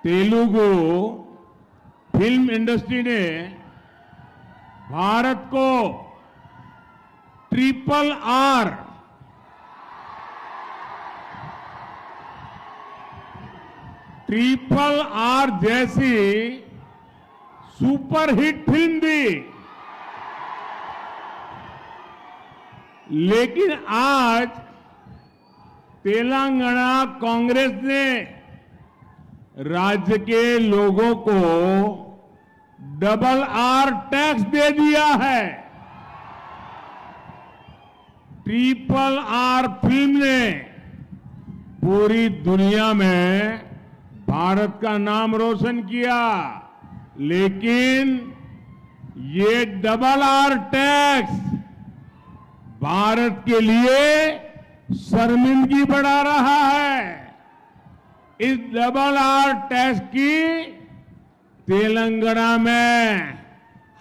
Telugu film industry ने भारत को triple R जैसी सुपरहिट फिल्म दी। लेकिन आज तेलंगाना कांग्रेस ने राज्य के लोगों को डबल आर टैक्स दे दिया है। ट्रिपल आर फिल्म ने पूरी दुनिया में भारत का नाम रोशन किया, लेकिन ये डबल आर टैक्स भारत के लिए शर्मिंदगी बढ़ा रहा है। इस डबल आर टैक्स की तेलंगाना में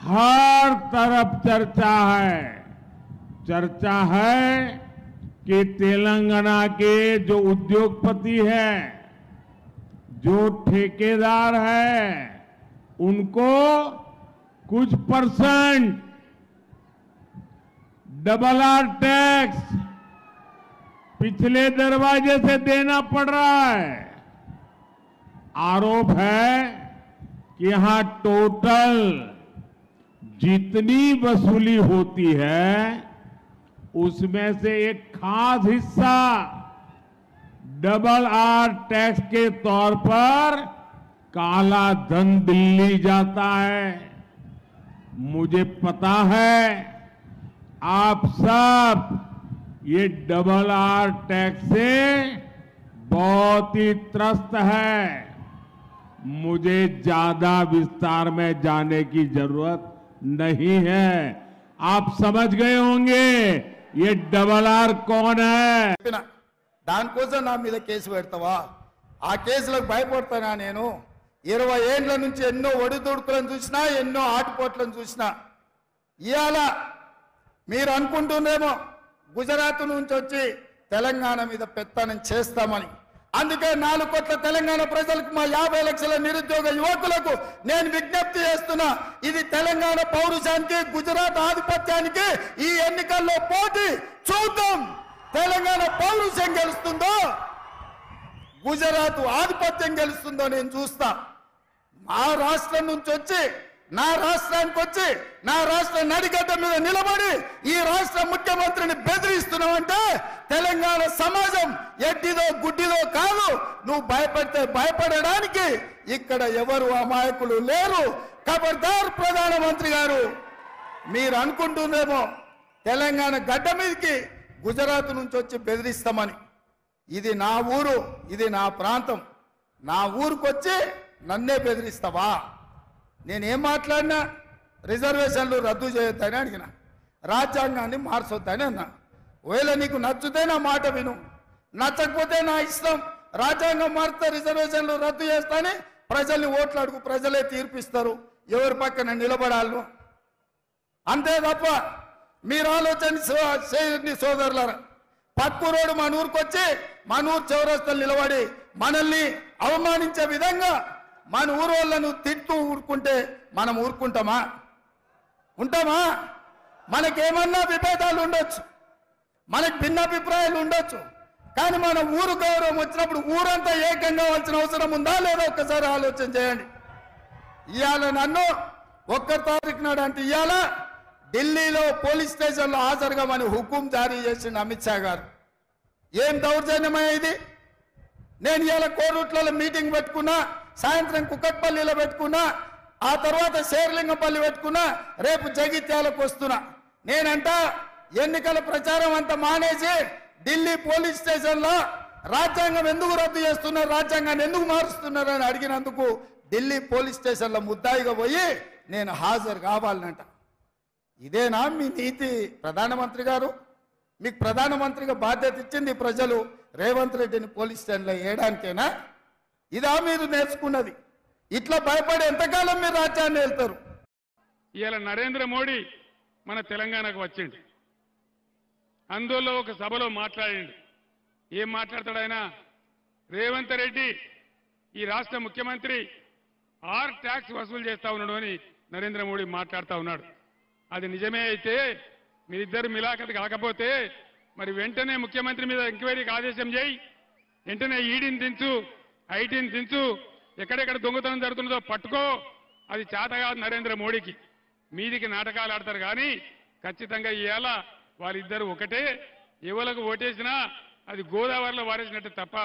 हर तरफ चर्चा है कि तेलंगाना के जो उद्योगपति हैं, जो ठेकेदार हैं, उनको कुछ परसेंट डबल आर टैक्स पिछले दरवाजे से देना पड़ रहा है। आरोप है कि यहां टोटल जितनी वसूली होती है उसमें से एक खास हिस्सा डबल आर टैक्स के तौर पर काला धन दिल्ली जाता है। मुझे पता है आप सब ये डबल आर टैक्स से बहुत ही त्रस्त है। मुझे ज्यादा विस्तार में जाने की जरूरत नहीं है, आप समझ गए होंगे ये डबल आर कौन है। దానికోసం నా మీద కేసు పెడతావా? ఆ కేసులకు భయపడతానా? నేను 20 ఏళ్ల నుంచి ఎన్నో ఒడిదుడుకులను చూసినా, ఎన్నో ఆటుపోట్లను చూసినా. ఇవాళ మీరు అనుకుంటున్నారేమో గుజరాత్ నుంచి వచ్చి తెలంగాణ మీద పెత్తనం చేస్తామని. అందుకే 4 కోట్ల తెలంగాణ ప్రజలకు, మా 50 లక్షల నిరుద్యోగ యువకులకు నేను విజ్ఞప్తి చేస్తున్నా. ఇది తెలంగాణ పౌరుషానికి, గుజరాత్ ఆధిపత్యానికి ఈ ఎన్నికల్లో పోటీ. చూద్దాం తెలంగాణ పౌరుషం గెలుస్తుందో, గుజరాత్ ఆధిపత్యం గెలుస్తుందో నేను చూస్తా. మా రాష్ట్రం నుంచి వచ్చి, నా రాష్ట్రానికి వచ్చి, నా రాష్ట్ర నడిగడ్డ మీద నిలబడి ఈ రాష్ట్ర ముఖ్యమంత్రిని బెదిరిస్తున్నావంటే తెలంగాణ సమాజం ఎడ్డిదో గుడ్డిదో కాదు. నువ్వు భయపడితే భయపడడానికి ఇక్కడ ఎవరు అమాయకులు లేరు. ఖబర్దార్ ప్రధానమంత్రి గారు, మీరు అనుకుంటున్నారేమో తెలంగాణ గడ్డ మీదకి గుజరాత్ నుంచి వచ్చి బెదిరిస్తామని. ఇది నా ఊరు, ఇది నా ప్రాంతం. నా ఊరికి వచ్చి నన్నే బెదిరిస్తావా? నేనేం మాట్లాడినా రిజర్వేషన్లు రద్దు చేయొద్దని అడిగిన, రాజ్యాంగాన్ని మార్చొద్దని అన్నా. ఒకవేళ నీకు నచ్చితే నా మాట విను, నచ్చకపోతే నా ఇష్టం. రాజ్యాంగం మారితే రిజర్వేషన్లు రద్దు చేస్తాని ప్రజల్ని ఓట్లు అడుగు, ప్రజలే తీర్పిస్తారు ఎవరి పక్కన నిలబడాలను. అంతే తప్ప మీరు ఆలోచన చేయండి సోదరులారా. పక్కూరోడు మన ఊరికి వచ్చి మన ఊరు చౌరస్తలు నిలబడి మనల్ని అవమానించే విధంగా మన ఊరు వాళ్ళను తిట్టు ఊరుకుంటే మనం ఊరుకుంటామా? ఉంటామా? మనకేమన్నా విభేదాలు ఉండొచ్చు, మనకు భిన్నాభిప్రాయాలు ఉండొచ్చు, కానీ మన ఊరు గౌరవం వచ్చినప్పుడు ఊరంతా ఏకంగా కావాల్సిన అవసరం ఉందా లేదా ఒక్కసారి ఆలోచన చేయండి. ఇవాళ నన్ను 1 తారీఖు నాడు అంటే ఇవాళ ఢిల్లీలో పోలీస్ స్టేషన్లో హాజరుగామని హుకుం జారీ చేసిన అమిత్ షా గారు. ఏం దౌర్జన్యమా ఇది? నేను ఇవాళ కోరుట్లలో మీటింగ్ పెట్టుకున్నా, సాయంత్రం కుక్కట్పల్లిలో పెట్టుకున్నా, ఆ తర్వాత శేర్లింగంపల్లి పెట్టుకున్నా, రేపు జగిత్యాలకు వస్తున్నా. నేనంట ఎన్నికల ప్రచారం అంతా మానేసి ఢిల్లీ పోలీస్ స్టేషన్లో రాజ్యాంగం ఎందుకు రద్దు చేస్తున్నారు, రాజ్యాంగాన్ని ఎందుకు మారుస్తున్నారు అని అడిగినందుకు ఢిల్లీ పోలీస్ స్టేషన్లో ముద్దాయిగా పోయి నేను హాజరు కావాలనంట. ఇదేనా మీ నీతి ప్రధానమంత్రి గారు? మీకు ప్రధానమంత్రిగా బాధ్యత ఇచ్చింది ప్రజలు రేవంత్ రెడ్డిని పోలీస్ స్టేషన్లో వేయడానికేనా? ఇదా మీరు నేర్చుకున్నది? ఇట్లా భయపడి ఎంతకాలం మీరు రాజ్యాన్ని వెళ్తారు? ఇవాళ నరేంద్ర మోడీ మన తెలంగాణకు వచ్చిండు. అందులో ఒక సభలో మాట్లాడిండు. ఏం మాట్లాడతాడు ఆయన? రేవంత్ రెడ్డి ఈ రాష్ట్ర ముఖ్యమంత్రి ఆర్ ట్యాక్స్ వసూలు చేస్తా ఉన్నాడు అని నరేంద్ర మోడీ మాట్లాడుతూ ఉన్నాడు. అది నిజమే అయితే మీరిద్దరు మిలాఖత్ కాకపోతే మరి వెంటనే ముఖ్యమంత్రి మీద ఎంక్వైరీకి ఆదేశం చేయి, వెంటనే ఈడీని దించు, ఐటీని దించు, ఎక్కడెక్కడ దొంగతనం జరుగుతుందో పట్టుకో. అది చేత కాదు నరేంద్ర మోడీకి. మీదికి నాటకాలు ఆడతారు కానీ ఖచ్చితంగా ఇవాళ వాళ్ళిద్దరు ఒకటే. ఎవరికి ఓటేసినా అది గోదావరిలో వారేసినట్టు తప్ప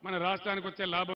మన రాష్ట్రానికి వచ్చే లాభం